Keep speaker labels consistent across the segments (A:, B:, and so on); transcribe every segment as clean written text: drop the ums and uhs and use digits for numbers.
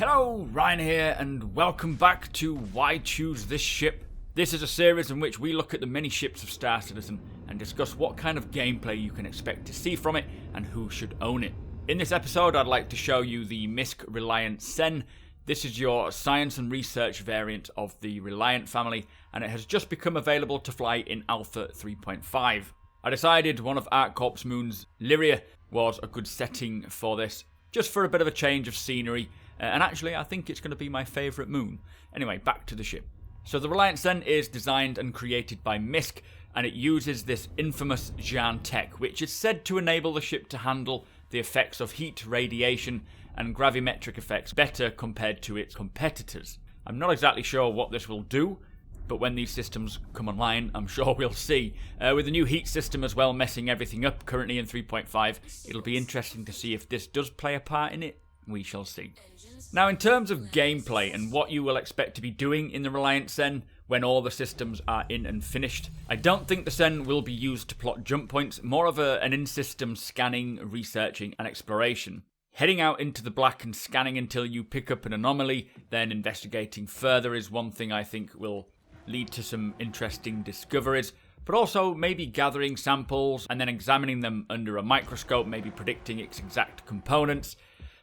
A: Hello, Ryan here, and welcome back to Why Choose This Ship. This is a series in which we look at the many ships of Star Citizen and discuss what kind of gameplay you can expect to see from it and who should own it. In this episode, I'd like to show you the MISC Reliant Sen. This is your science and research variant of the Reliant family, and it has just become available to fly in Alpha 3.5. I decided one of Arccorps' moons, Lyria, was a good setting for this, just for a bit of a change of scenery, and actually I think it's going to be my favourite moon. Anyway, back to the ship. So the Reliant Sen is designed and created by MISC, and it uses this infamous Jan tech, which is said to enable the ship to handle the effects of heat, radiation, and gravimetric effects better compared to its competitors. I'm not exactly sure what this will do, but when these systems come online, I'm sure we'll see. With the new heat system as well messing everything up currently in 3.5, it'll be interesting to see if this does play a part in it. We shall see. Now, in terms of gameplay and what you will expect to be doing in the Reliant Sen when all the systems are in and finished, I don't think the Sen will be used to plot jump points, more of an in-system scanning, researching and exploration. Heading out into the black and scanning until you pick up an anomaly, then investigating further is one thing I think will lead to some interesting discoveries, but also maybe gathering samples and then examining them under a microscope, maybe predicting its exact components.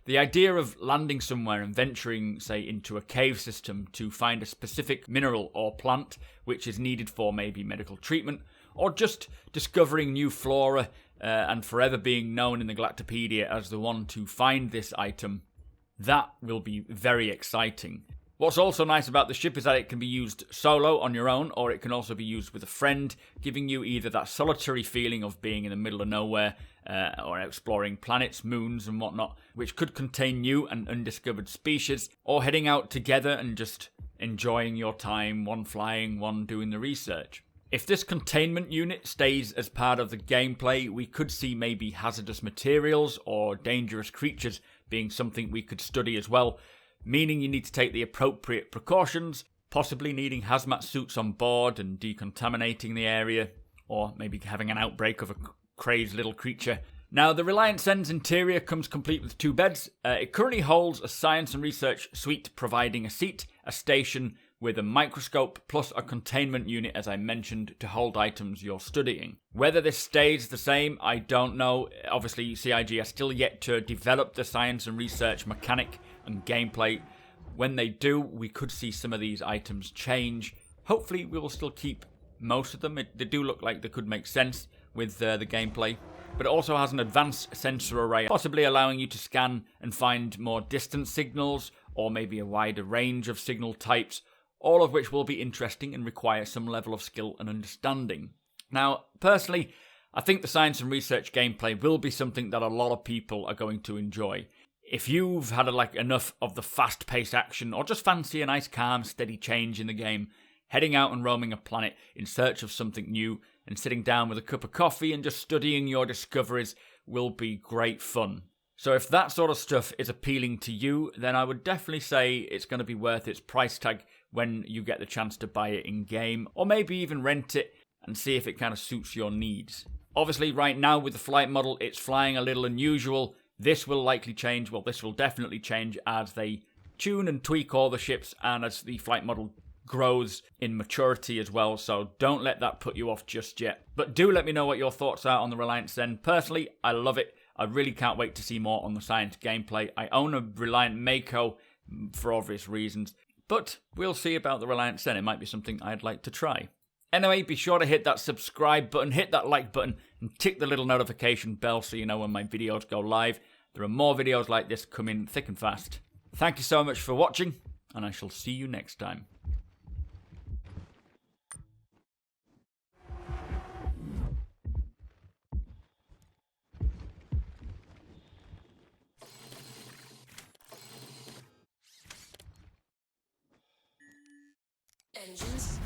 A: The idea of landing somewhere and venturing, say, into a cave system to find a specific mineral or plant which is needed for maybe medical treatment, or just discovering new flora and forever being known in the Galactopedia as the one to find this item, that will be very exciting. What's also nice about the ship is that it can be used solo on your own, or it can also be used with a friend, giving you either that solitary feeling of being in the middle of nowhere, or exploring planets, moons and whatnot, which could contain new and undiscovered species, or heading out together and just enjoying your time, one flying, one doing the research. If this containment unit stays as part of the gameplay, we could see maybe hazardous materials or dangerous creatures being something we could study as well, meaning you need to take the appropriate precautions, possibly needing hazmat suits on board and decontaminating the area, or maybe having an outbreak of a crazed little creature. Now, the Reliant Sen's interior comes complete with 2 beds. It currently holds a science and research suite providing a seat, a station with a microscope, plus a containment unit, as I mentioned, to hold items you're studying. Whether this stays the same, I don't know. Obviously, CIG are still yet to develop the science and research mechanic and gameplay. When they do, we could see some of these items change. Hopefully, we will still keep most of them. They do look like they could make sense with the gameplay. But it also has an advanced sensor array, possibly allowing you to scan and find more distant signals, or maybe a wider range of signal types, all of which will be interesting and require some level of skill and understanding. Now, personally, I think the science and research gameplay will be something that a lot of people are going to enjoy. If you've had enough of the fast-paced action, or just fancy a nice calm, steady change in the game, heading out and roaming a planet in search of something new and sitting down with a cup of coffee and just studying your discoveries will be great fun. So if that sort of stuff is appealing to you, then I would definitely say it's going to be worth its price tag when you get the chance to buy it in-game, or maybe even rent it and see if it kind of suits your needs. Obviously, right now with the flight model, it's flying a little unusual. This will likely change, well, this will definitely change as they tune and tweak all the ships and as the flight model grows in maturity as well, so don't let that put you off just yet. But do let me know what your thoughts are on the Reliant Sen. Personally, I love it. I really can't wait to see more on the science gameplay. I own a Reliant Mako for obvious reasons, but we'll see about the Reliant Sen. It might be something I'd like to try. Anyway, be sure to hit that subscribe button, hit that like button, and tick the little notification bell so you know when my videos go live. There are more videos like this coming thick and fast. Thank you so much for watching, and I shall see you next time.
B: Engines